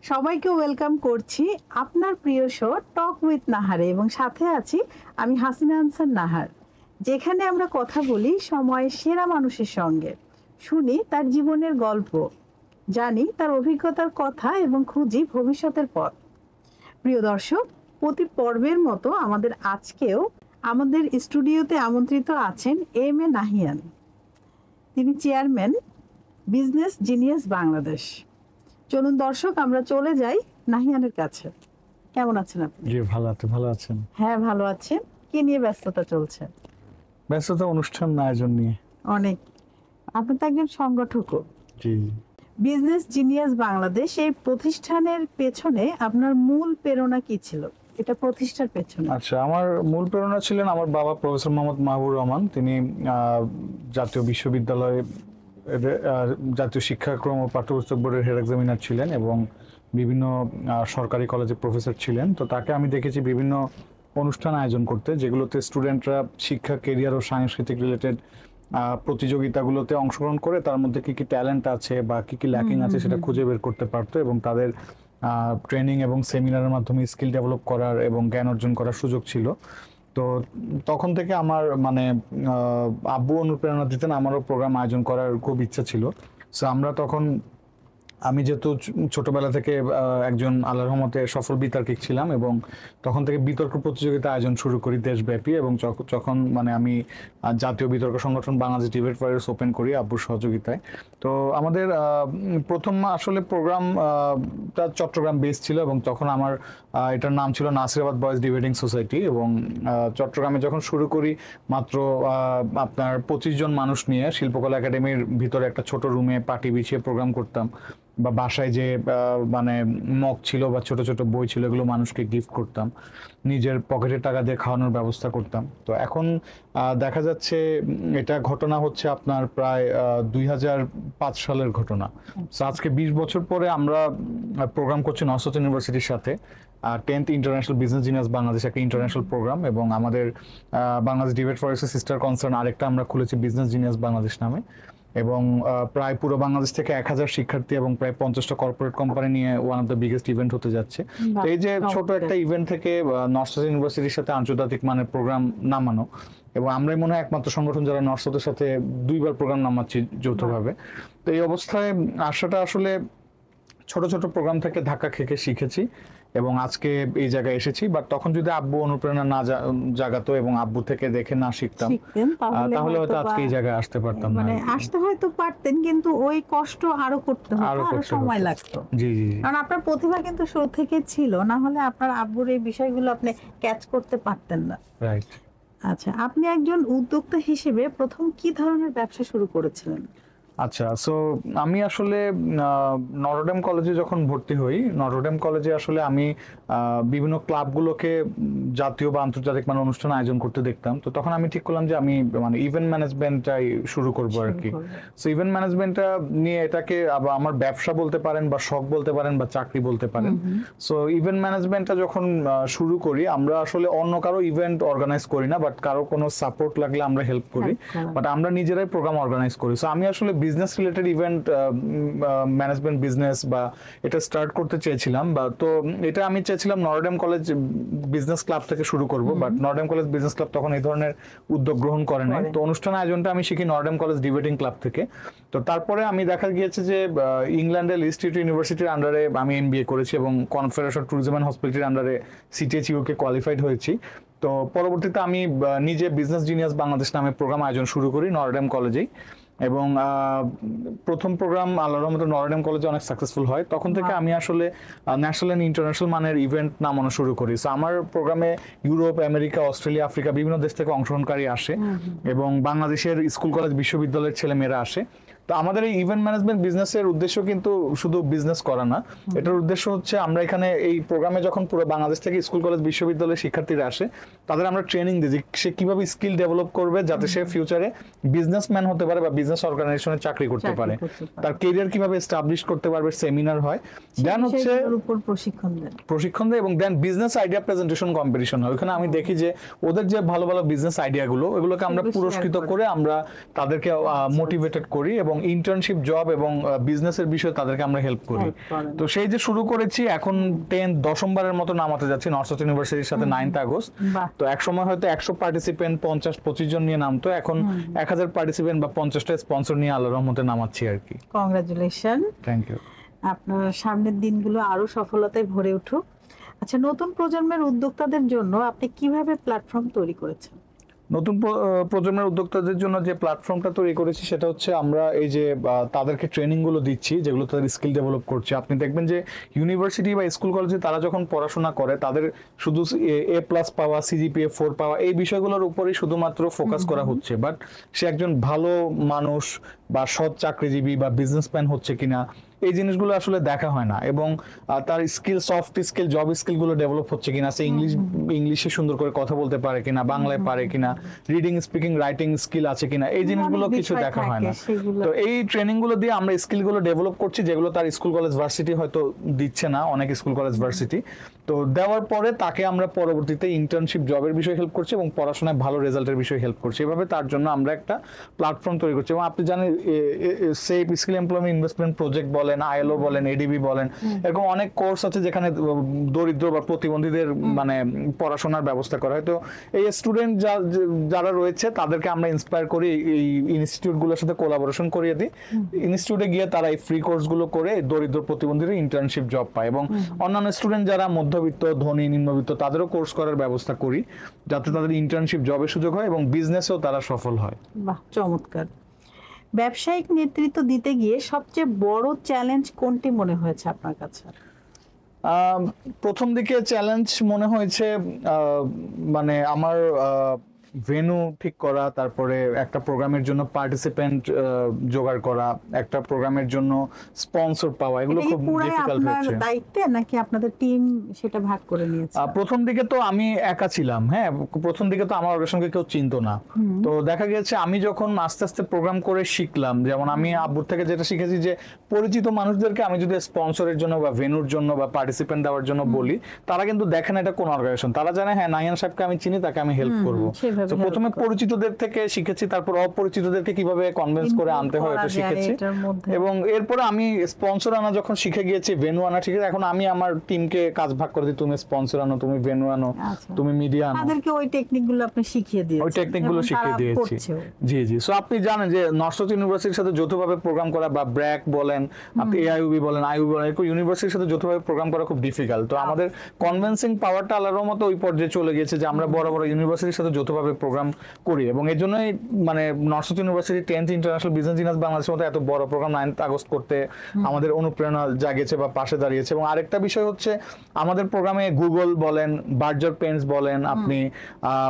সবাইকে ওয়েলকাম করছি আপনার প্রিয় শো টক উইথ নাহারে এবং সাথে আছি আমি হাসিনা আনসার নাহার, যেখানে আমরা কথা বলি সময়ের সেরা মানুষের সঙ্গে, শুনি তার জীবনের গল্প, জানি তার অভিজ্ঞতার কথা এবং খুঁজি ভবিষ্যতের পথ। প্রিয় দর্শক, প্রতি পর্বের মতো আমাদের আজকেও আমাদের স্টুডিওতে আমন্ত্রিত আছেন এম এ নাহিয়ান। তিনি চেয়ারম্যান বিজনেস জিনিয়াস বাংলাদেশ। চলুন দর্শক, আমরা চলে যাই নাহিয়ানের কাছে। কেমন আছেন আপনি? জি ভালো আছেন। হ্যাঁ, ভালো আছেন। কি নিয়ে ব্যস্ততা চলছে? ব্যস্ততা অনুষ্ঠান আয়োজন নিয়ে। অনেক। আপনি তো একজন সংগঠকও। জি। বিজনেস জিনিয়াস বাংলাদেশ, এই প্রতিষ্ঠানের পেছনে আপনার মূল প্রেরণা কি ছিল? এটা প্রতিষ্ঠার পেছনে। আচ্ছা, আমার মূল প্রেরণা ছিলেন আমার বাবা প্রফেসর মোহাম্মদ মাহবুবুর রহমান। তিনি জাতীয় বিশ্ববিদ্যালয়ে জাতীয় শিক্ষাক্রম ও পাঠ্যপুস্তক বোর্ডের হেড এক্সামিনার ছিলেন এবং বিভিন্ন সরকারি কলেজে প্রফেসর ছিলেন। তো তাকে আমি দেখেছি বিভিন্ন অনুষ্ঠান আয়োজন করতে, যেগুলোতে স্টুডেন্টরা শিক্ষা, কেরিয়ার ও সাংস্কৃতিক রিলেটেড প্রতিযোগিতাগুলোতে অংশগ্রহণ করে তার মধ্যে কি কি ট্যালেন্ট আছে বা কি কি ল্যাকিং আছে সেটা খুঁজে বের করতে পারতো এবং তাদের ট্রেনিং এবং সেমিনারের মাধ্যমে স্কিল ডেভেলপ করার এবং জ্ঞান অর্জন করার সুযোগ ছিল। তো তখন থেকে আমার আব্বু অনুপ্রেরণা দিতেন, আমারও প্রোগ্রাম আয়োজন করার খুব ইচ্ছা ছিল। সো আমরা তখন, আমি যেহেতু ছোটবেলা থেকে একজন আল্লাহর রহমতে সফল বিতর্কিক ছিলাম এবং তখন থেকে বিতর্ক প্রতিযোগিতা আয়োজন শুরু করি দেশব্যাপী, এবং যখন আমি জাতীয় বিতর্ক সংগঠন বাংলাদেশ ডিবেট ওয়ারিয়র্স ওপেন করি আব্বুর সহযোগিতায়। তো আমাদের প্রথম আসলে প্রোগ্রামটা চট্টগ্রাম বেস ছিল এবং তখন আমার এটার নাম ছিল নাসিরাবাদ বয়েজ ডিবেটিং সোসাইটি। এবং চট্টগ্রামে যখন শুরু করি মাত্র আপনার 25 জন মানুষ নিয়ে শিল্পকলা একাডেমির ভিতরে একটা ছোট রুমে পাটি বিছিয়ে প্রোগ্রাম করতাম, বা বাসায় যে মগ ছিল বা ছোট ছোট বই ছিল এগুলো মানুষকে গিফট করতাম, নিজের পকেটের টাকা দিয়ে খাওয়ানোর ব্যবস্থা করতাম। তো এখন দেখা যাচ্ছে এটা ঘটনা হচ্ছে আপনার প্রায় 2005 সালের ঘটনা। তো আজকে 20 বছর পরে আমরা প্রোগ্রাম করছি নর্থ ইউনিভার্সিটির সাথে 10th international business genius Bangladesh, একটা ইন্টারন্যাশনাল প্রোগ্রাম, এবং আমাদের বাংলাদেশ ডিবেট ফরেস্টের সিস্টার কনসার্ন আরেকটা আমরা খুলেছি বিজনেস জিনিয়াস বাংলাদেশ নামে। এবং প্রায় পুরো বাংলাদেশ থেকে 1000 শিক্ষার্থী এবং প্রায় 50টা কর্পোরেট কোম্পানি নিয়ে one of the biggest event হতে যাচ্ছে। এই যে ছোট একটা ইভেন্ট থেকে নর্থ ইউনিভার্সিটির সাথে আন্তর্জাতিক মানের প্রোগ্রাম নামানো, এবং আমরাই মনে হয় একমাত্র সংগঠন যারা নর্থের সাথে 2বার প্রোগ্রাম নামাচ্ছি যৌথভাবে। তো এই অবস্থায় আসাটা আসলে ছোট ছোট প্রোগ্রাম থেকে ধাক্কা খেয়ে শিখেছি এবং আজকে এই জায়গায় এসেছি। বাট তখন যদি আব্বু অনুপ্রেরণা না জাগাতো এবং আব্বু থেকে দেখে না শিখতাম, তাহলে হয়তো আজকে এই জায়গায় আসতে পারতাম না। মানে আসতে হয়তো পারতেন, কিন্তু ওই কষ্ট আরো করতে হতো, আরো সময় লাগতো। জি জি। কারণ আপনার প্রতিভা কিন্তু শুরু থেকে ছিল, না হলে আপনার আব্বুর এই বিষয়গুলো আপনি ক্যাচ করতে পারতেন না। রাইট। আচ্ছা, আপনি একজন উদ্যোক্তা হিসেবে প্রথম কি ধরনের ব্যবসা শুরু করেছিলেন? আচ্ছা, সো আমি আসলে নটরডেম কলেজে যখন ভর্তি হই, নটরডেম কলেজে আসলে আমি বিভিন্ন ক্লাবগুলোকে জাতীয় বা আন্তর্জাতিক মানে অনুষ্ঠান আয়োজন করতে দেখতাম। তো তখন আমি ঠিক করলাম যে আমি ইভেন্ট ম্যানেজমেন্টটাই শুরু করবো আর কি। সো ইভেন্ট ম্যানেজমেন্টটা নিয়ে এটাকে আমার ব্যবসা বলতে পারেন বা শখ বলতে পারেন বা চাকরি বলতে পারেন। সো ইভেন্ট ম্যানেজমেন্টটা যখন শুরু করি, আমরা আসলে অন্য কারো ইভেন্ট অর্গানাইজ করি না, বাট কারো কোনো সাপোর্ট লাগলে আমরা হেল্প করি, বাট আমরা নিজেরাই প্রোগ্রাম অর্গানাইজ করি। সো আমি আসলে business related event management business বা এটা স্টার্ট করতে চেয়েছিলাম, বা তো এটা আমি চেয়েছিলাম নটরডেম কলেজ বিজনেস ক্লাব থেকে শুরু করব, but Notre Dame college business club তখন এই ধরনের উদ্যোগ গ্রহণ করে নাই। তো অনুষ্ঠান আয়োজনটা আমি শিখি নটরডেম কলেজ ডিবেটিং ক্লাব থেকে। তো তারপরে আমি দেখা গিয়েছে যে ইংল্যান্ডের লিস্ট ইউনিভার্সিটির আন্ডারে আমি MBA করেছি এবং কনফেডারেশন ট্যুরিজম অ্যান্ড হসপিটালিটির আন্ডারে CTHUকে কোয়ালিফাইড হয়েছি। তো পরবর্তীতে আমি নিজে বিজনেস জিনিয়াস বাংলাদেশ নামে প্রোগ্রাম আয়োজন শুরু করি নটরডেম কলেজেই, এবং প্রথম প্রোগ্রাম আল্লাহর রহমতে নটরডেম কলেজে অনেক সাকসেসফুল হয়। তখন থেকে আমি আসলে ন্যাশনাল এন্ড ইন্টারন্যাশনাল মানের ইভেন্ট নামানো শুরু করি। সো আমার প্রোগ্রামে ইউরোপ, আমেরিকা, অস্ট্রেলিয়া, আফ্রিকা বিভিন্ন দেশ থেকে অংশগ্রহণকারী আসে এবং বাংলাদেশের স্কুল, কলেজ, বিশ্ববিদ্যালয়ের ছেলেমেয়েরা আসে। তো আমাদের এই ইভেন্ট ম্যানেজমেন্ট বিজনেসের উদ্দেশ্য কিন্তু শুধু বিজনেস করা না, এটার উদ্দেশ্য হচ্ছে আমরা এখানে এই প্রোগ্রামে যখন পুরো বাংলাদেশ থেকে স্কুল, কলেজ, বিশ্ববিদ্যালয়ের শিক্ষার্থীরা আসে, তাদের আমরা ট্রেনিং দিই যে সে কিভাবে স্কিল ডেভেলপ করবে যাতে সে ফিউচারে বিজনেসম্যান হতে পারে বা বিজনেস অর্গানাইজেশনে চাকরি করতে পারে, তার ক্যারিয়ার কিভাবে এস্টাবলিশ করতে পারবে, সেমিনার হয়, দেন হচ্ছে প্রশিক্ষণ দেয়, এবং দেন বিজনেস আইডিয়া প্রেজেন্টেশন কম্পিটিশন হয়। ওখানে আমি দেখি যে ওদের যে ভালো ভালো বিজনেস আইডিয়াগুলো, এগুলোকে আমরা পুরস্কৃত করে আমরা তাদেরকে মোটিভেটেড করি এবং ইন্টার্নশিপ জব এবং বিজনেসের বিষয়ে তাদেরকে আমরা হেল্প করি। তো সেই যে শুরু করেছি, এখন 10বারের মতো নামাতে যাচ্ছি নর্থ সাউথ ইউনিভার্সিটির সাথে 9th আগস্ট। তো এক সময় হয়তো 100 পার্টিসিপেন্ট 50-25 জন নিয়ে নামতো, এখন 1000 পার্টিসিপেন্ট বা 50টা স্পন্সর নিয়ে আল্লাহর রহমতে নামাচ্ছি আর কি। Congratulation, thank you. আপনার সামনের দিনগুলো আরো সফলতায় ভরে উঠুক। আচ্ছা, নতুন প্রজন্মের উদ্যোক্তাদের জন্য আপনি কিভাবে প্ল্যাটফর্ম তৈরি করেছেন? নতুন প্রজন্মের উদ্যোক্তাদের জন্য যে প্ল্যাটফর্মটা তৈরি করেছি সেটা হচ্ছে আমরা এই যে তাদেরকে ট্রেনিং গুলো দিচ্ছি, যেগুলো তাদের স্কিল ডেভেলপ করছে। আপনি দেখবেন যে ইউনিভার্সিটি বা স্কুল কলেজে তারা যখন পড়াশোনা করে, তাদের শুধু A+ পাওয়া, CGPA 4 পাওয়া, এই বিষয়গুলোর উপরেই শুধুমাত্র ফোকাস করা হচ্ছে। বাট সে একজন ভালো মানুষ বা সৎ চাকরিজীবী বা বিজনেসম্যান হচ্ছে কিনা, এই জিনিসগুলো আসলে দেখা হয় না। এবং তার skill, soft skill, job skill গুলো ডেভেলপ হচ্ছে কিনা, সে ইংলিশে সুন্দর করে কথা বলতে পারে কিনা, বাংলায় পারে কিনা, রিডিং, স্পিকিং, রাইটিং স্কিল আছে কিনা, এই জিনিসগুলো কিছু দেখা হয় না। তো এই ট্রেনিং গুলো দিয়ে আমরা স্কিল গুলো ডেভেলপ করছি, যেগুলো তার স্কুল কলেজ ভার্সিটি হয়তো দিচ্ছে না, অনেক স্কুল কলেজ ভার্সিটি। তো দেওয়ার পরে তাকে আমরা পরবর্তীতে ইন্টার্নশিপ জবের বিষয়ে হেল্প করছি এবং পড়াশোনায় ভালো রেজাল্টের বিষয়ে হেল্প করছি। এভাবে তার জন্য আমরা একটা প্ল্যাটফর্ম তৈরি করছি। এবং আপনি জানেন safe skill employment investment project বলেন, ILO বলেন, ADB বলেন, এরকম অনেক কোর্স আছে যেখানে দরিদ্র বা প্রতিবন্ধীদের মানে পড়াশোনার ব্যবস্থা করা হয়। তো এই স্টুডেন্ট যারা রয়েছে তাদেরকে আমরা ইন্সপায়ার করি, এই ইনস্টিটিউটগুলোর সাথে কোলাবোরেশন করিয়ে দিই। ইনস্টিটিউটে গিয়ে তারা এই ফ্রি কোর্সগুলো করে দরিদ্র প্রতিবন্ধীরা ইন্টার্নশিপ জব পায়। এবং অন্যান্য স্টুডেন্ট যারা মধ্যবিত্ত, ধনী, নিম্নবিত্ত, তাদেরও কোর্স করার ব্যবস্থা করি, যাতে তাদের ইন্টার্নশিপ জবের সুযোগ হয় এবং বিজনেসেও তারা সফল হয়। বাহ, চমৎকার। ব্যবসায়িক নেতৃত্ব দিতে গিয়ে সবচেয়ে বড় চ্যালেঞ্জ কোনটি মনে হয়েছে আপনার কাছে? প্রথম দিকে চ্যালেঞ্জ মনে হয়েছে মানে আমার ভেন্যু ঠিক করা, তারপরে একটা প্রোগ্রামের জন্য পার্টিসিপেন্ট জোগাড় করা, একটা প্রোগ্রামের জন্য স্পন্সর পাওয়া, এগুলো খুব ডিফিকাল্ট হচ্ছে। দায়িত্বে নাকি আপনাদের টিম সেটা ভাগ করে নিয়েছে? প্রথম দিকে তো আমি একা ছিলাম। হ্যাঁ, প্রথম দিকে তো আমার অর্গানাইজেশনকে কেউ চিনতো না। তো দেখা গেছে আমি যখন আস্তে আস্তে প্রোগ্রাম করে শিখলাম, যেমন আমি আব্বুর থেকে যেটা শিখেছি যে পরিচিত মানুষদেরকে আমি যদি স্পন্সরের জন্য বা ভেন্যুর জন্য বা পার্টিসিপেন্ট দেওয়ার জন্য বলি, তারা কিন্তু দেখে না এটা কোন অর্গানাইজেশন। তারা জানে হ্যাঁ নাহিয়ান সাহেবকে আমি চিনি, তাকে আমি হেল্প করবো। তো প্রথমে পরিচিতদের থেকে শিখেছি, তারপর অপরিচিতদেরকে কিভাবে কনভিন্স করে আনতে হয় এটা শিখেছি। এবং এরপরে আমি স্পন্সর আনা যখন শিখে গিয়েছি, ভেন্যু আনা শিখেছি, এখন আমি আমার টিমকে কাজ ভাগ করে দিই, তুমি স্পন্সর আনো, তুমি ভেন্যু আনো, তুমি মিডিয়া আনো। তাদেরকে ওই টেকনিকগুলো আপনি শিখিয়ে দিয়েছেন? ওই টেকনিকগুলো শিখিয়ে দিয়েছি। জি জি। সো আপনি জানেন যে নর্থ সাউথ ইউনিভার্সিটির সাথে যৌথভাবে প্রোগ্রাম করা, বা ব্র্যাক বলেন, আপনি AIUB বলেন, IUB বলেন, এরকম ইউনিভার্সিটির সাথে যৌথভাবে প্রোগ্রাম করা খুব ডিফিকাল্ট। তো আমাদের কনভিন্সিং পাওয়ারটা আল্লাহর মতো ওই পর্যায়ে চলে গিয়েছে যে আমরা বড় বড় ইউনিভার্সিটির সাথে যৌথভাবে প্রোগ্রাম করি। এবং এর জন্যই মানে north south university 10th international business ইনাস বাংলাদেশের মতো এত বড় প্রোগ্রাম 9th আগস্ট করতে আমাদের অনুপ্রেরণা জাগিয়েছে বা পাশে দাঁড়িয়েছে। এবং আরেকটা বিষয় হচ্ছে আমাদের প্রোগ্রামে গুগল বলেন, বার্জার পেন্টস বলেন, আপনি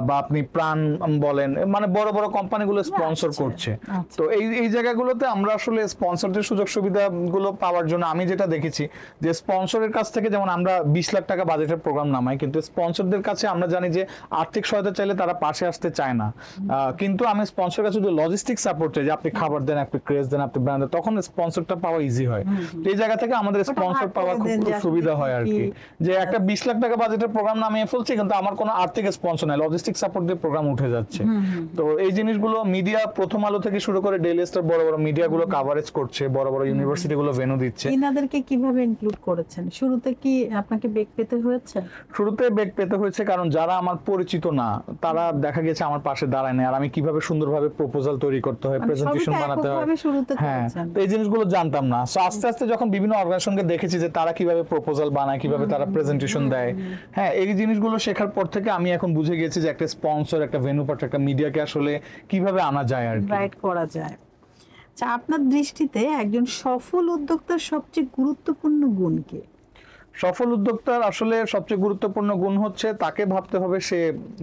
বা আপনি প্রাণ বলেন, মানে বড় বড় কোম্পানিগুলো স্পন্সর করছে। তো এই জায়গাগুলোতে আমরা আসলে স্পন্সরদের সুযোগ সুবিধাগুলো পাওয়ার জন্য আমি যেটা দেখেছি যে স্পন্সরের কাছ থেকে, যেমন আমরা 20 লাখ টাকা বাজেটের প্রোগ্রাম নামাই, কিন্তু স্পন্সরদের কাছে আমরা জানি যে আর্থিক সহায়তা চাইলে তারা পাশে আসতে চায় না। কিন্তু আমি স্পন্সরের কাছে যদি লজিস্টিক সাপোর্ট চাই, যে আপনি খাবার দেন, আপনি ক্রেজ দেন, আপনি ব্র্যান্ড দেন, তখন স্পন্সরটা পাওয়া ইজি হয়। এই জায়গা থেকে আমাদের স্পন্সর পাওয়া খুব সুবিধা হয় আর কি। যে একটা 20 লাখ টাকা বাজেটের প্রোগ্রাম নামিয়ে ফেলছি, কিন্তু আমার কোনো আর্থিক স্পন্সর নাই, লজিস্টিক সাপোর্ট দিয়ে প্রোগ্রাম উঠে যাচ্ছে। তো এই জিনিসগুলো মিডিয়া, প্রথম আলো থেকে শুরু করে ডেইলি স্টার, বড় বড় মিডিয়াগুলো কভারেজ করছে, বড় বড় ইউনিভার্সিটিগুলো ভেন্যু দিচ্ছে। ইনাদেরকে কিভাবে ইনক্লুড করেছেন? শুরুতে কি আপনাকে বেগ পেতে হয়েছে? শুরুতে বেগ পেতে হয়েছে, কারণ যারা আমার পরিচিত না তারা দেখা গেছে আমার পাশে দাঁড়ায় না। আর আমি কিভাবে সুন্দরভাবে প্রপোজাল তৈরি করতে হয়, প্রেজেন্টেশন বানাতে হয়, হ্যাঁ, তো এই জিনিসগুলো জানতাম না। সো আস্তে আস্তে যখন বিভিন্ন অর্গানাইজেশনকে দেখেছি যে তারা কিভাবে প্রপোজাল বানায়, কিভাবে তারা প্রেজেন্টেশন দেয়, হ্যাঁ, এই জিনিসগুলো শেখার পর থেকে আমি এখন বুঝে গেছি যে একটা স্পন্সর, একটা ভেন্যু পার্ট, একটা মিডিয়াকে আসলে কিভাবে আনা যায় আর রাইট করা যায়। আচ্ছা, আপনার দৃষ্টিতে একজন সফল উদ্যোক্তার সবচেয়ে গুরুত্বপূর্ণ গুণ কি? সফল উদ্যোক্তার আসলে সবচেয়ে গুরুত্বপূর্ণ গুণ হচ্ছে তাকে ভাবতে হবে সে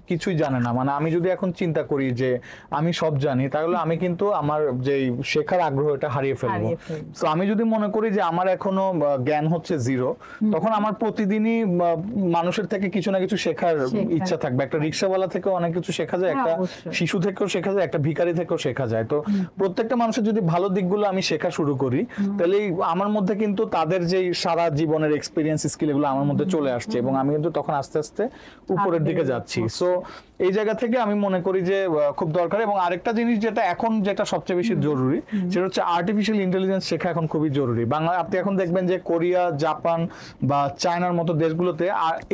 কিছুই জানে না। মানে আমি যদি এখন চিন্তা করি যে আমি সব জানি, তাহলে আমি কিন্তু আমার যে শেখার আগ্রহ এটা হারিয়ে ফেলবো। তো আমি যদি মনে করি যে আমার এখনো জ্ঞান হচ্ছে জিরো, তখন আমার প্রতিদিনই মানুষের থেকে কিছু না কিছু শেখার ইচ্ছা থাকবে। একটা রিক্সাওয়ালা থেকেও অনেক কিছু শেখা যায়, একটা শিশু থেকেও শেখা যায়, একটা ভিখারি থেকেও শেখা যায়। তো প্রত্যেকটা মানুষের যদি ভালো দিকগুলো আমি শেখা শুরু করি, তাহলে আমার মধ্যে কিন্তু তাদের যে সারা জীবনের এক্সপিরিয়েন্স স্কিল এগুলো আমার মধ্যে চলে আসছে এবং আমি কিন্তু তখন আস্তে আস্তে উপরের দিকে যাচ্ছি। সো এই জায়গা থেকে আমি মনে করি যে খুব দরকার। এবং আরেকটা জিনিস যেটা এখন যেটা সবচেয়ে বেশি জরুরি সেটা হচ্ছে আর্টিফিশিয়াল ইন্টেলিজেন্স শেখা এখন খুবই জরুরি। বাংলা আপনি এখন দেখবেন যে কোরিয়া, জাপান বা চায়নার মতো দেশগুলোতে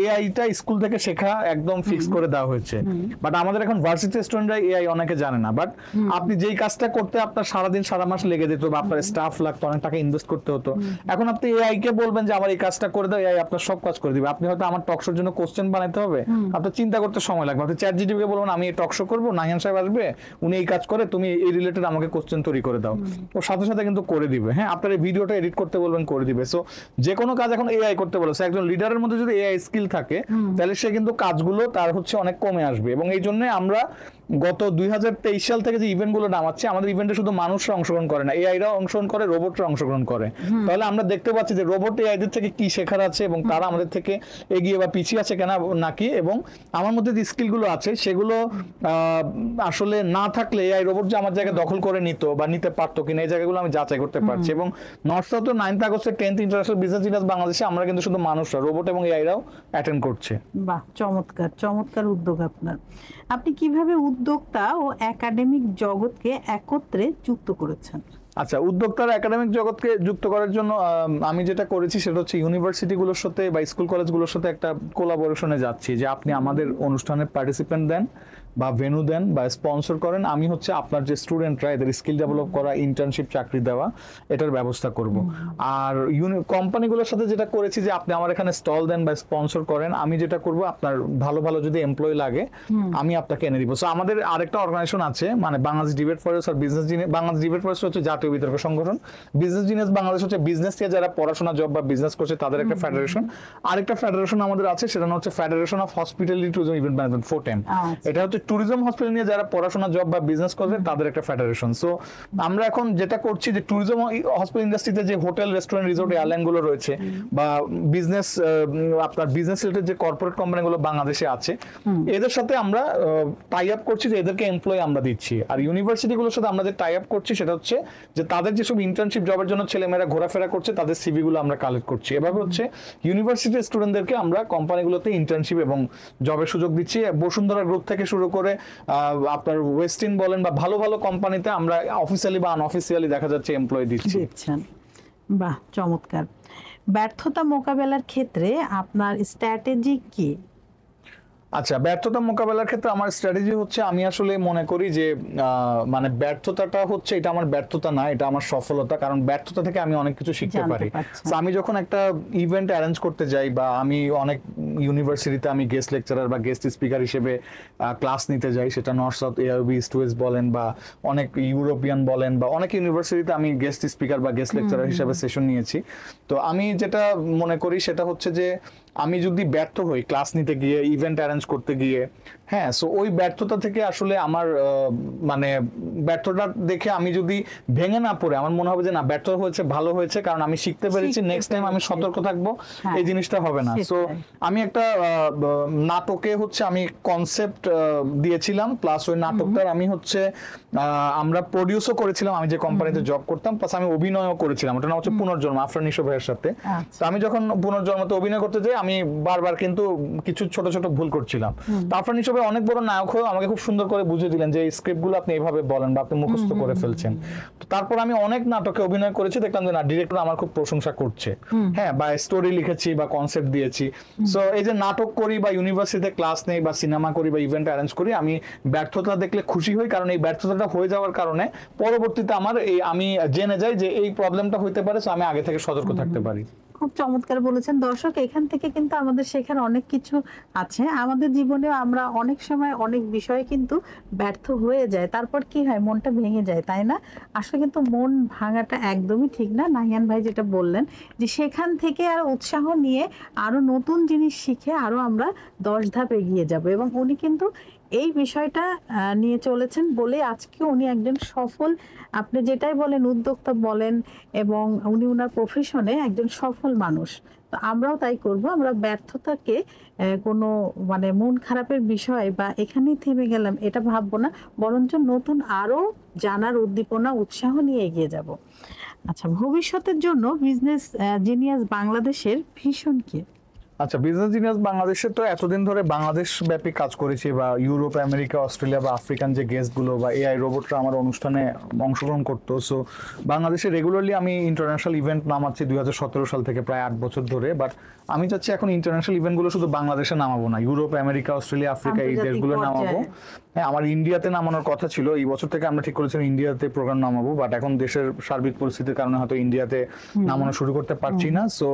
এআইটা স্কুল থেকে শেখা একদম ফিক্স করে দেওয়া হয়েছে। বাট আমাদের এখন ভার্সিটি স্টুডেন্টরা এআই অনেকে জানে না। বাট আপনি যেই কাজটা করতে আপনার সারাদিন সারা মাস লেগে যেত বা আপনার স্টাফ লাগতো, অনেক টাকা ইনভেস্ট করতে হতো, এখন আপনি এআই কে বলবেন যে আমার এই কাজটা করে দাও, এআই আপনার সব কাজ করে দিবে। আপনি হয়তো আমার টক শোর জন্য কোশ্চেন বানাইতে হবে, আপনার চিন্তা করতে সময় লাগবে। আপনি চ্যাট জিপিটি কে বলবেন আমি এই টক শো করবো, নাহিয়ান সাহেব আসবে, উনি এই কাজ করে, তুমি এই রিলেটেড আমাকে কোশ্চেন তৈরি করে দাও, ও সাথে সাথে কিন্তু করে দিবে। হ্যাঁ, আপনার এই ভিডিওটা এডিট করতে বলবেন, করে দিবে। সো যে কোনো কাজ এখন এআই করতে বলেছে। একজন লিডারের মধ্যে যদি এআই স্কিল থাকে তাহলে সে কিন্তু কাজগুলো তার হচ্ছে অনেক কমে আসবে। এবং এই জন্য আমরা গত 2023 সাল থেকে যে ইভেন্ট গুলো নামাচ্ছি, আমাদের ইভেন্টে শুধু মানুষরা অংশগ্রহণ করে না, এআইরাও অংশগ্রহণ করে, রোবটরা অংশগ্রহণ করে। তাহলে আমরা দেখতে পাচ্ছি যে রোবট এআইদের থেকে কি শেখার আছে এবং তারা আমাদের থেকে এগিয়ে বা পিছিয়ে আছে কেনা নাকি, এবং আমার মধ্যে যে স্কিলগুলো আছে সেগুলো আসলে না থাকলে এআই রোবট যে আমার জায়গায় দখল করে নিত বা নিতে পারতো কিনা, এই জায়গাগুলো আমি যাচাই করতে পারছি। এবং নর্থ সাউথ 9th আগস্টে 10th ইন্টারন্যাশনাল বিজনেস ডিনার বাংলাদেশে আমরা কিন্তু শুধু মানুষরা, রোবট এবং এআইরাও অ্যাটেন্ড করছে। বাহ, চমৎকার চমৎকার উদ্যোগ আপনার। আপনি কিভাবে উদ্যোক্তা ও একাডেমিক জগৎকে একত্রে যুক্ত করেছেন? আচ্ছা, উদ্যোক্তার একাডেমিক জগৎকে যুক্ত করার জন্য আমি যেটা করেছি সেটা হচ্ছে ইউনিভার্সিটিগুলোর সাথে বা স্কুল কলেজগুলোর সাথে একটা কোলাবোরেশনে যাচ্ছি যে আপনি আমাদের অনুষ্ঠানে পার্টিসিপেন্ট দেন বা ভেন্যু দেন বা স্পন্সর করেন, আমি হচ্ছে আপনার যে স্টুডেন্টরা এদের স্কিল ডেভেলপ করা, ইন্টার্নশিপ, চাকরি দেওয়া, এটার ব্যবস্থা করব। আর কোম্পানিগুলোর সাথে যেটা করেছি যে আপনি আমার এখানে স্টল দেন বা স্পন্সর করেন, আমি যেটা করব আপনার ভালো ভালো যদি এমপ্লয়ি লাগে আমি আপনাকে এনে দিব। সো আমাদের আরেকটা অর্গানাইজেশন আছে, মানে বাংলাদেশ ডিবেট ফরেস্ট আর business genius. Bangladesh debate forest হচ্ছে জাতীয় বিতর্ক সংগঠন, বিজনেস জিনিয়াস বাংলাদেশ হচ্ছে বিজনেস থেকে যারা পড়াশোনা, জব বা বিজনেস করছে তাদের একটা ফেডারেশন। আরেকটা ফেডারেশন আমাদের আছে, সেটা হচ্ছে federation of hospitality tourism event management, FOTEM। এটা হচ্ছে ট্যুরিজম হসপিটাল নিয়ে যারা পড়াশোনা, জব বা বিজনেস করবে তাদের একটা ফেডারেশন। সো আমরা এখন যেটা করছি যে ট্যুরিজম হসপিটাল ইন্ডাস্ট্রিতে যে হোটেল, রেস্টুরেন্ট, রিসোর্ট, এয়ারলাইন গুলো রয়েছে বা বিজনেস, আপনার বিজনেস রিলেটেড যে কর্পোরেট কোম্পানিগুলো বাংলাদেশে আছে, এদের সাথে আমরা টাই আপ করছি যে এদেরকে এমপ্লয় আমরা দিচ্ছি। আর ইউনিভার্সিটিগুলোর সাথে আমরা যে টাই আপ করছি সেটা হচ্ছে যে তাদের যেসব ইন্টার্নশিপ জবের জন্য ছেলেমেয়েরা ঘোরাফেরা করছে তাদের সিভি গুলো আমরা কালেক্ট করছি। এভাবে হচ্ছে ইউনিভার্সিটির স্টুডেন্টদেরকে আমরা কোম্পানিগুলোতে ইন্টার্নশিপ এবং জবের সুযোগ দিচ্ছি। বসুন্ধরা গ্রুপ থেকে শুরু করে আপনার ওয়েস্টিন বলেন বা ভালো ভালো কোম্পানিতে আমরা অফিসিয়ালি বা আনঅফিসিয়ালি দেখা যাচ্ছে এমপ্লয় দিচ্ছি। বাহ, চমৎকার। ব্যর্থতা মোকাবেলার ক্ষেত্রে আপনার স্ট্র্যাটেজি কি? আচ্ছা, ব্যর্থতা মোকাবেলার ক্ষেত্রে আমার স্ট্র্যাটেজি হচ্ছে, আমি আসলে মনে করি যে মানে ব্যর্থতাটা হচ্ছে এটা আমার ব্যর্থতা না, এটা আমার সফলতা। কারণ ব্যর্থতা থেকে আমি অনেক কিছু শিখতে পারি। আমি যখন একটা ইভেন্ট অ্যারেঞ্জ করতে যাই বা আমি অনেক ইউনিভার্সিটিতে আমি গেস্ট লেকচারার বা গেস্ট স্পিকার হিসেবে ক্লাস নিতে যাই, সেটা north south, AIB, east West বলেন বা অনেক ইউরোপিয়ান বলেন বা অনেক ইউনিভার্সিটিতে আমি গেস্ট স্পিকার বা গেস্ট লেকচারার হিসেবে সেশন নিয়েছি। তো আমি যেটা মনে করি সেটা হচ্ছে যে আমি যদি ব্যর্থ হই ক্লাস নিতে গিয়ে, ইভেন্ট অ্যারেঞ্জ করতে গিয়ে, হ্যাঁ, সো ওই ব্যর্থতা থেকে আসলে আমার মানে ব্যর্থতা দেখে আমি যদি ভেঙে না পড়ে আমার মনে হবে যে না, ব্যর্থ হয়েছে, ভালো হয়েছে, কারণ আমি শিখতে পেরেছি, নেক্সট টাইম আমি সতর্ক থাকবো, এই জিনিসটা হবে না। সো আমি একটা নাটকে হচ্ছে আমি কনসেপ্ট দিয়েছিলাম, প্লাস ওই নাটকটার আমি হচ্ছে আমরা প্রডিউসও করেছিলাম, আমি যে কোম্পানিতে জব করতাম, প্লাস আমি অভিনয়ও করেছিলাম। ওটা নাম হচ্ছে পুনর্জন্ম, আফরান নিশো ভাইয়ের সাথে। তো আমি যখন পুনর্জন্মতে অভিনয় করতে যাই আমি বারবার কিন্তু কিছু ছোট ছোট ভুল করছিলাম। তো আফরান নিশো ভাই অনেক বড় নায়ক হয়ে আমাকে খুব সুন্দর করে বুঝিয়ে দিলেন যে এই স্ক্রিপ্টগুলো আপনি এইভাবে বলেন বা আপনি মুখস্থ করে ফেলছেন। তো তারপর আমি অনেক নাটকে অভিনয় করেছি, দেখলাম যে না, ডিরেক্টর আমার খুব প্রশংসা করছে, হ্যাঁ, বা স্টোরি লিখেছি বা কনসেপ্ট দিয়েছি। সো এই যে নাটক করি বা ইউনিভার্সিটিতে ক্লাস নেই বা সিনেমা করি বা ইভেন্ট অ্যারেঞ্জ করি, আমি ব্যর্থতা দেখলে খুশি হই, কারণ এই ব্যর্থতাটা হয়ে যাওয়ার কারণে পরবর্তীতে আমার আমি জেনে যাই যে এই প্রবলেমটা হইতে পারে, সো আমি আগে থেকে সতর্ক থাকতে পারি। খুব চমৎকার বলেছেন। দর্শক, এখান থেকে কিন্তু আমাদের শেখার অনেক কিছু আছে। আমাদের জীবনে আমরা অনেক সময় অনেক বিষয়ে কিন্তু ব্যর্থ হয়ে যায়, তারপর কি হয়, মনটা ভেঙে যায়, তাই না? আসলে কিন্তু মন ভাঙাটা একদমই ঠিক না। নাহিয়ান ভাই যেটা বললেন যে সেখান থেকে আর উৎসাহ নিয়ে আরো নতুন জিনিস শিখে আরো আমরা 10 ধাপ এগিয়ে যাব, এবং উনি কিন্তু এই বিষয়টা নিয়ে চলেছেন বলে আজকে উনি একজন সফল, আপনি যেটাই বলেন, উদ্যোক্তা বলেন, এবং উনি ওনার প্রফেশনে একজন সফল মানুষ। তো আমরাও তাই করব। আমরা ব্যর্থতাকে কোনো মানে মন খারাপের বিষয় বা এখানেই থেমে গেলাম এটা ভাববো না, বরঞ্চ নতুন আরো জানার উদ্দীপনা, উৎসাহ নিয়ে এগিয়ে যাব। আচ্ছা, ভবিষ্যতের জন্য বিজনেস জিনিয়াস বাংলাদেশের ভিশন কি? আচ্ছা, বিজনেস জিনিয়াস বাংলাদেশে তো এতদিন ধরে বাংলাদেশ ব্যাপী কাজ করেছি, বা ইউরোপ, আমেরিকা, অস্ট্রেলিয়া বা আফ্রিকান যে গেস্টগুলো বা এআই রোবটরা আমার অনুষ্ঠানে অংশগ্রহণ করতো। সো বাংলাদেশে রেগুলারলি আমি ইন্টারন্যাশনাল ইভেন্ট নামাচ্ছি 2017 সাল থেকে, প্রায় 8 বছর ধরে। বাট আমি চাচ্ছি এখন ইন্টারন্যাশনাল ইভেন্টগুলো শুধু বাংলাদেশে নামাবো না, ইউরোপ, আমেরিকা, অস্ট্রেলিয়া, আফ্রিকা এই দেশগুলো নামাবো। হ্যাঁ, আমার ইন্ডিয়াতে নামানোর কথা ছিল, এই বছর থেকে আমরা ঠিক করেছিলাম ইন্ডিয়াতে প্রোগ্রাম নামাবো, বাট এখন দেশের সার্বিক পরিস্থিতির কারণে হয়তো ইন্ডিয়াতে নামানো শুরু করতে পারছি না। সো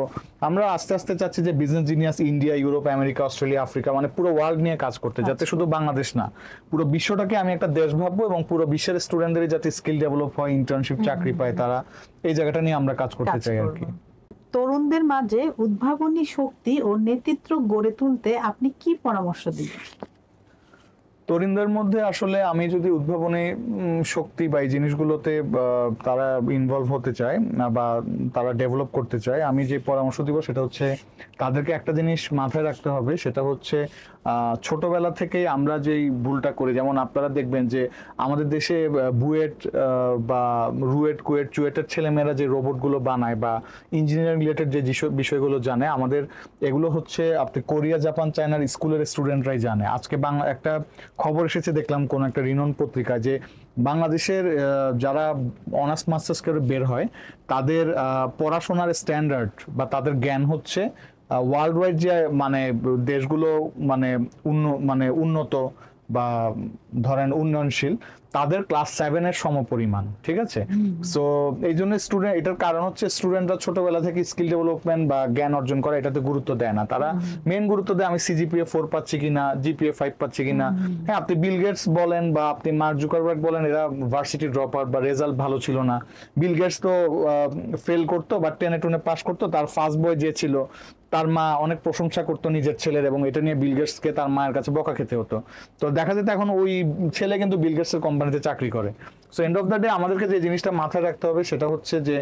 আমরা আস্তে আস্তে চাচ্ছি যে business genius India, Europe, America, Australia, Africa মানে পুরো ওয়ার্ল্ড নিয়ে কাজ করতে, যাতে শুধু বাংলাদেশ না, পুরো বিশ্বটাকে আমি একটা দেশ ভাববো এবং পুরো বিশ্বের স্টুডেন্টদের যাতে স্কিল ডেভেলপ হয়, ইন্টার্নশিপ, চাকরি পায় তারা, এই জায়গাটা নিয়ে আমরা কাজ করতে চাই আর কি। তরুণদের মাঝে উদ্ভাবনী শক্তি ও নেতৃত্ব গড়ে তুলতে আপনি কি পরামর্শ দিবেন? তরুণদের মধ্যে আসলে আমি যদি উদ্ভাবনী শক্তি বা এই জিনিসগুলোতে তারা ইনভলভ হতে চায় বা তারা ডেভেলপ করতে চায়, আমি যে পরামর্শ দিব সেটা হচ্ছে তাদেরকে একটা জিনিস মাথায় রাখতে হবে, সেটা হচ্ছে ছোটবেলা থেকেই আমরা যেই ভুলটা করি, যেমন আপনারা দেখবেন যে আমাদের দেশে বুয়েট বা রুয়েট, কুয়েট, চুয়েটের ছেলেমেয়েরা যে রোবটগুলো বানায় বা ইঞ্জিনিয়ারিং রিলেটেড যে বিষয়গুলো জানে, আমাদের এগুলো হচ্ছে আপনি কোরিয়া, জাপান, চায়নার স্কুলের স্টুডেন্টরাই জানে। আজকে বাংলা একটা খবর এসেছে দেখলাম কোন একটা রিনোন পত্রিকা, যে বাংলাদেশের যারা অনার্স মাস্টার্স করে বের হয় তাদের পড়াশোনার স্ট্যান্ডার্ড বা তাদের জ্ঞান হচ্ছে ওয়ার্ল্ড ওয়াইড যে মানে দেশগুলো মানে উন্নত বা ধরেন উন্নয়নশীল, তাদের ক্লাস 7-এর সমপরিমাণ, ঠিক আছে? সো এই জন্য স্টুডেন্ট, এটার কারণ হচ্ছে স্টুডেন্টরা ছোটবেলা থেকে স্কিল ডেভেলপমেন্ট বা জ্ঞান অর্জন করা এটাতে গুরুত্ব দেয় না। তারা মেইন গুরুত্ব দেয় আমি সিজিপিএ 4 পাচ্ছি কিনা, জিপিএ 5 পাচ্ছি কিনা। হ্যাঁ, আপনি বিল গেটস বলেন বা আপনি মার্ক জুকারবার্গ বলেন, এরা ভার্সিটি ড্রপ আউট বা রেজাল্ট ভালো ছিল না। বিল গেটস তো ফেল করতো বা 10-এ পাস করতো, তার ফার্স্ট বয় যে ছিল তার মা অনেক প্রশংসা করতো নিজের ছেলের, এবং এটা নিয়ে বিল গেটসকে তার মায়ের কাছে বকা খেতে হতো। তো দেখা যেত এখন ওই ছেলে কিন্তু বিল গেটসের কোম্পানিতে চাকরি করে। So end of the day আমাদেরকে যে জিনিসটা মাথায় রাখতে হবে সেটা হচ্ছে যে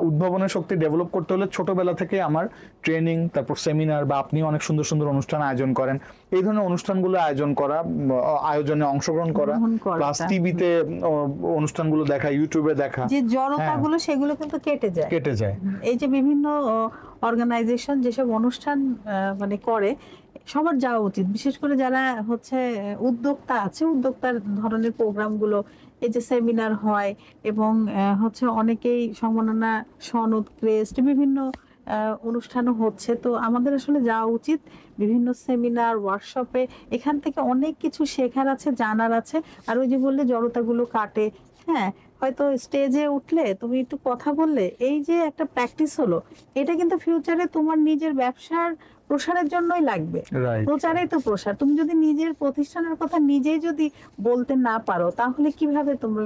উদ্ভাবনের শক্তি ডেভেলপ করতে হলে ছোটবেলা থেকে আমার ট্রেনিং, তারপর সেমিনার, বা আপনি অনেক সুন্দর সুন্দর অনুষ্ঠান আয়োজন করেন, এই ধরনের অনুষ্ঠানগুলো আয়োজন করা, আয়োজনে অংশগ্রহণ করা, প্লাস টিভিতে অনুষ্ঠানগুলো দেখা, ইউটিউবে দেখা, যে জড়তাগুলো সেগুলো কিন্তু কেটে যায়। এই যে বিভিন্ন অর্গানাইজেশন যেসব অনুষ্ঠান মানে করে, সবার যাওয়া উচিত, বিশেষ করে যারা হচ্ছে উদ্যোক্তা আছে, উদ্যোক্তার ধরনের প্রোগ্রামগুলো, এই যে সেমিনার হয় এবং হচ্ছে অনেকেই সম্মাননা সনদ, ক্রেস্ট, বিভিন্ন অনুষ্ঠানও হচ্ছে। তো আমাদের আসলে যাওয়া উচিত বিভিন্ন সেমিনার, ওয়ার্কশপে, এখান থেকে অনেক কিছু শেখার আছে, জানার আছে। আর ওই যে বললে জড়তাগুলো কাটে, হ্যাঁ, হয়তো স্টেজে উঠলে তুমি একটু কথা বললে, এই যে একটা প্র্যাকটিস হলো, এটা কিন্তু ফিউচারে তোমার নিজের ব্যবসার প্রসারের জন্যই লাগবে। প্রচারেই তো প্রসার। তুমি যদি নিজের প্রতিষ্ঠানের কথা নিজেই যদি বলতে না পারো, তাহলে কিভাবে তুমি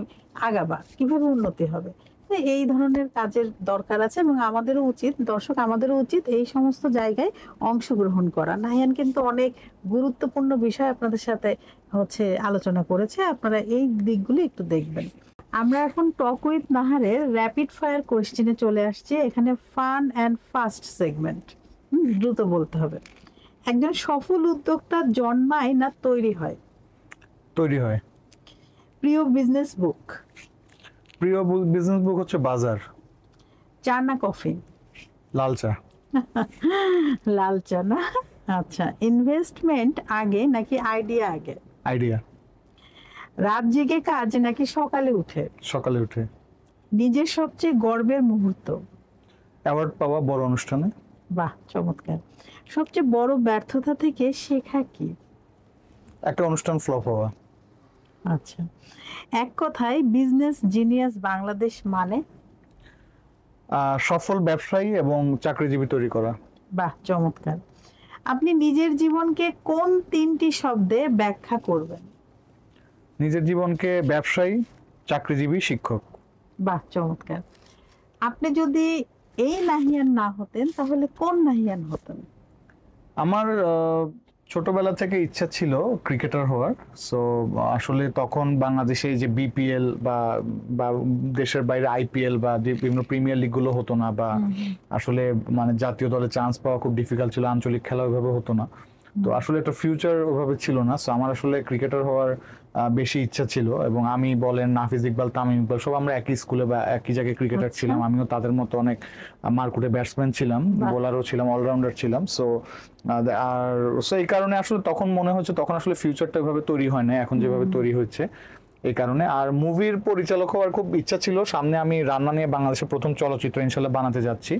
আগাবা, কিভাবে উন্নতি হবে? এই ধরনের কাজের দরকার আছে এবং আমাদেরও উচিত, দর্শক আমাদেরও উচিত এই সমস্ত জায়গায় অংশগ্রহণ করা। নাহিয়ান কিন্তু অনেক গুরুত্বপূর্ণ বিষয় আপনাদের সাথে হচ্ছে আলোচনা করেছে, আপনারা এই দিকগুলো একটু দেখবেন। আমরা এখন টক উইথ নাহারের র্যাপিড ফায়ার কোয়েশ্চেনে চলে আসছি। এখানে ফান অ্যান্ড ফাস্ট সেগমেন্ট, দ্রুত বলতে হবে। একজন সফল উদ্যোক্তা জন্মায় না তৈরি হয়? তৈরি হয়। প্রিয় বিজনেস বুক? প্রিয় বিজনেস বুক হচ্ছে বাজার। চা না কফি? লাল চা। লাল চা না? আচ্ছা, ইনভেস্টমেন্ট আগে নাকি আইডিয়া আগে? আইডিয়া। রাত জেগে কাজ নাকি সকালে উঠে? সকালে উঠে। নিজের সবচেয়ে গর্বের মুহূর্ত? অ্যাওয়ার্ড পাওয়া বড় অনুষ্ঠানে। বাহ, চমৎকার। সবচেয়ে বড় ব্যর্থতা থেকে শেখা কি? একটা অনুষ্ঠান ফ্লপ হওয়া। আচ্ছা, এক কথায় বিজনেস জিনিয়াস বাংলাদেশ মানে? সফল ব্যবসায়ী এবং চাকরিজীবী তৈরি করা। বাহ, চমৎকার। আপনি নিজের জীবনকে কোন 3টি শব্দে ব্যাখ্যা করবেন? নিজের জীবনকে ব্যবসায়ী, চাকরিজীবী, শিক্ষক। বাহ, চমৎকার। আপনি যদি এই নাহিয়ান না হতেন তাহলে কোন নাহিয়ান হতেন? আমার ছোটবেলা থেকে ইচ্ছা ছিল ক্রিকেটার হওয়ার। সো আসলে তখন বাংলাদেশে যে বিপিএল বা দেশের বাইরে আইপিএল বা যে বিভিন্ন প্রিমিয়ার লিগগুলো হতো না, বা আসলে মানে জাতীয় দলে চান্স পাওয়া খুব ডিফিকাল্ট ছিল, আঞ্চলিক খেলা ওইভাবে হতো না। তো আসলে একটা ফিউচার ওভাবে ছিল না, সো আমার আসলে ক্রিকেটার হওয়ার বেশি ইচ্ছা ছিল। এবং আমি বলেন নাফিজ ইকবাল, তামিম ইকবাল সব আমরা একই স্কুলে বা একই জায়গায় ক্রিকেটার ছিলাম, আমিও তাদের মতো অনেক মারকুটে ব্যাটসম্যান ছিলাম, বোলারও ছিলাম, অলরাউন্ডার ছিলাম। সো আর সো এই কারণে আসলে তখন মনে হচ্ছে তখন আসলে ফিউচারটা ওইভাবে তৈরি হয় না, এখন যেভাবে তৈরি হচ্ছে এই কারণে। আর মুভির পরিচালক হওয়ার খুব ইচ্ছা ছিল, সামনে আমি রান্না নিয়ে বাংলাদেশের প্রথম চলচ্চিত্র ইনশাল্লাহ বানাতে যাচ্ছি,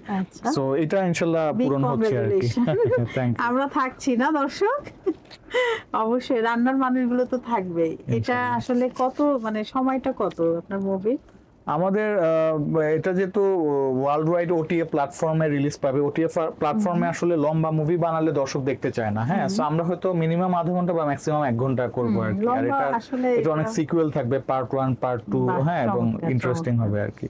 সো এটা ইনশাল্লাহ পূরণ হচ্ছে আর কি। Thank you. আমরা থাকছি না দর্শক, অবশ্যই রান্নার মানুষগুলো তো থাকবেই। এটা আসলে কত মানে সময়টা কত আপনার মুভি? আমাদের এটা যেহেতু ওয়ার্ল্ড ওয়াইড ওটিএ প্ল্যাটফর্মে রিলিজ পাবে, ওটিএ প্ল্যাটফর্মে আসলে লম্বা মুভি বানালে দর্শক দেখতে চায় না, হ্যাঁ, সো আমরা হয়তো মিনিমাম আধা ঘন্টা বা ম্যাক্সিমাম 1 ঘন্টা করবো আর কি। আর এটা অনেক সিকুয়েল থাকবে, পার্ট 1 পার্ট 2, হ্যাঁ, এবং ইন্টারেস্টিং হবে আর কি।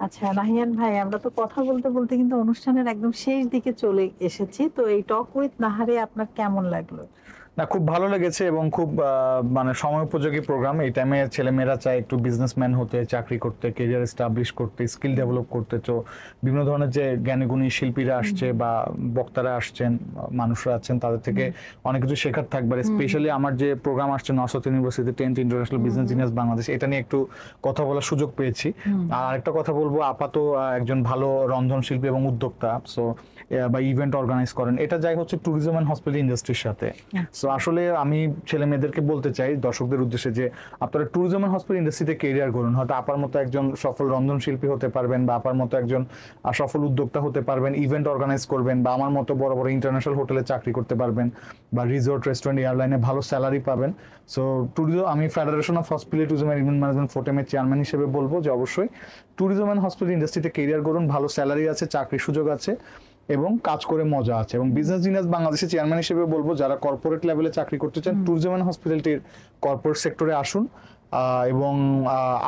আচ্ছা নাহিয়ান ভাই, আমরা তো কথা বলতে বলতে কিন্তু অনুষ্ঠানের একদম শেষ দিকে চলে এসেছি, তো এই টক উইথ নাহারে আপনার কেমন লাগলো? না, খুব ভালো লেগেছে এবং খুব মানে সময় উপযোগী প্রোগ্রাম। এই টাইমে ছেলেমেয়েরা চায় একটু বিজনেসম্যান হতে, চাকরি করতে, কেরিয়ার এস্টাবলিশ করতে, স্কিল ডেভেলপ করতে। তো বিভিন্ন ধরনের যে জ্ঞানীগুণী শিল্পীরা আসছে বা বক্তারা আসছেন, মানুষরা আছেন, তাদের থেকে অনেক কিছু শেখার থাকবে। স্পেশালি আমার যে প্রোগ্রাম আসছে Naushad university 10th international business genius Bangladesh, এটা নিয়ে একটু কথা বলার সুযোগ পেয়েছি। আর আরেকটা কথা বলবো, আপা তো একজন ভালো রন্ধনশিল্পী এবং উদ্যোক্তা, সো বা ইভেন্ট অর্গানাইজ করেন, এটা যাই হচ্ছে ট্যুরিজম এন্ড হসপিটালিটি ইন্ডাস্ট্রির সাথে। সো আসলে আমি ছেলে মেয়েদেরকে বলতে চাই, দর্শকদের উদ্দেশ্যে, যে আপনারা ট্যুরিজম এন্ড হসপিটালিটি ইন্ডাস্ট্রিতে কেরিয়ার করুন। হয়তো আপার মতো একজন সফল রন্ধনশিল্পী হতে পারবেন, বা আপার মতো একজন সফল উদ্যোক্তা হতে পারবেন, ইভেন্ট অর্গানাইজ করবেন, বা আমার মতো বড় বড় ইন্টারন্যাশনাল হোটেলে চাকরি করতে পারবেন, বা রিসোর্ট, রেস্টুরেন্ট, এয়ারলাইনে ভালো স্যালারি পাবেন। সো ট্যুরিজম, আমি federation of hospitality tourism and event management ফোটেমের চেয়ারম্যান হিসেবে বলবো যে অবশ্যই ট্যুরিজম এন্ড হসপিটালিটি ইন্ডাস্ট্রিতে কেরিয়ার করুন, ভালো স্যালারি আছে, চাকরির সুযোগ আছে এবং কাজ করে মজা আছে। এবং বিজনেস জিনিয়াস বাংলাদেশের চেয়ারম্যান হিসেবে বলবো, যারা কর্পোরেট লেভেলে চাকরি করতে চান, ট্যুরিজম এন্ড হসপিটালিটির কর্পোরেট সেক্টরে আসুন এবং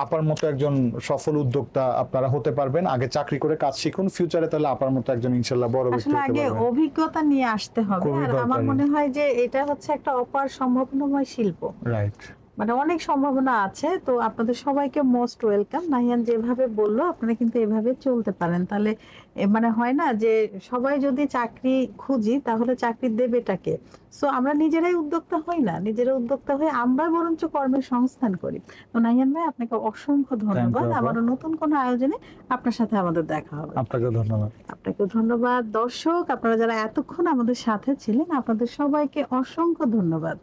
আপার মতো একজন সফল উদ্যোক্তা আপনারা হতে পারবেন। আগে চাকরি করে কাজ শিখুন, ফিউচারে তাহলে আপার মতো একজন ইনশাআল্লাহ বড় ব্যক্তি হতে আগে পারবেন। অভিজ্ঞতা নিয়ে আসতে হবে। আর আমার মনে হয় যে এটা হচ্ছে একটা অপার সম্ভাবনাময় শিল্প, রাইট, মানে অনেক সম্ভাবনা আছে। তো আপনাদের সবাইকে মোস্ট ওয়েলকাম। নাহিয়ান যেভাবে বললো, আপনারা কিন্তু এভাবে চলতে পারেন। তাহলে মানে হয় না যে সবাই যদি চাকরি খুঁজি তাহলে চাকরি দেবেটাকে। সো আমরা নিজেরাই উদ্যোক্তা হই না, নিজেরা উদ্যোক্তা হয়ে আমরা বরঞ্চ কর্মের সংস্থান করি। তো নাহিয়ান ভাই, আপনাকে অসংখ্য ধন্যবাদ। আবারও নতুন কোনো আয়োজনে আপনার সাথে আমাদের দেখা হবে। আপনাকে ধন্যবাদ। আপনাকে ধন্যবাদ। দর্শক, আপনারা যারা এতক্ষণ আমাদের সাথে ছিলেন, আপনাদের সবাইকে অসংখ্য ধন্যবাদ।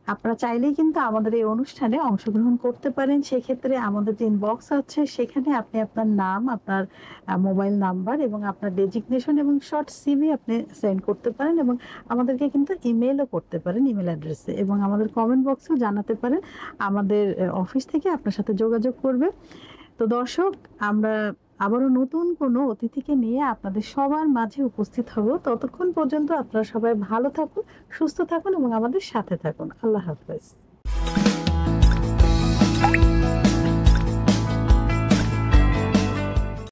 আপনারা চাইলেই কিন্তু আমাদের এই অনুষ্ঠানে অংশগ্রহণ করতে পারেন। সেক্ষেত্রে আমাদের যে ইনবক্স আছে সেখানে আপনি আপনার নাম, আপনার মোবাইল নাম্বার এবং আপনার ডেজিগনেশন এবং শর্ট সিভি আপনি সেন্ড করতে পারেন, এবং আমাদেরকে কিন্তু ইমেলও করতে পারেন ইমেল অ্যাড্রেসে, এবং আমাদের কমেন্ট বক্সেও জানাতে পারেন। আমাদের অফিস থেকে আপনার সাথে যোগাযোগ করবে। তো দর্শক, আমরা আবারও নতুন কোনো অতিথিকে নিয়ে আপনাদের সবার মাঝে উপস্থিত হব। ততক্ষণ পর্যন্ত আপনারা সবাই ভালো থাকুন, সুস্থ থাকুন এবং আমাদের সাথে থাকুন। আল্লাহ হাফেজ।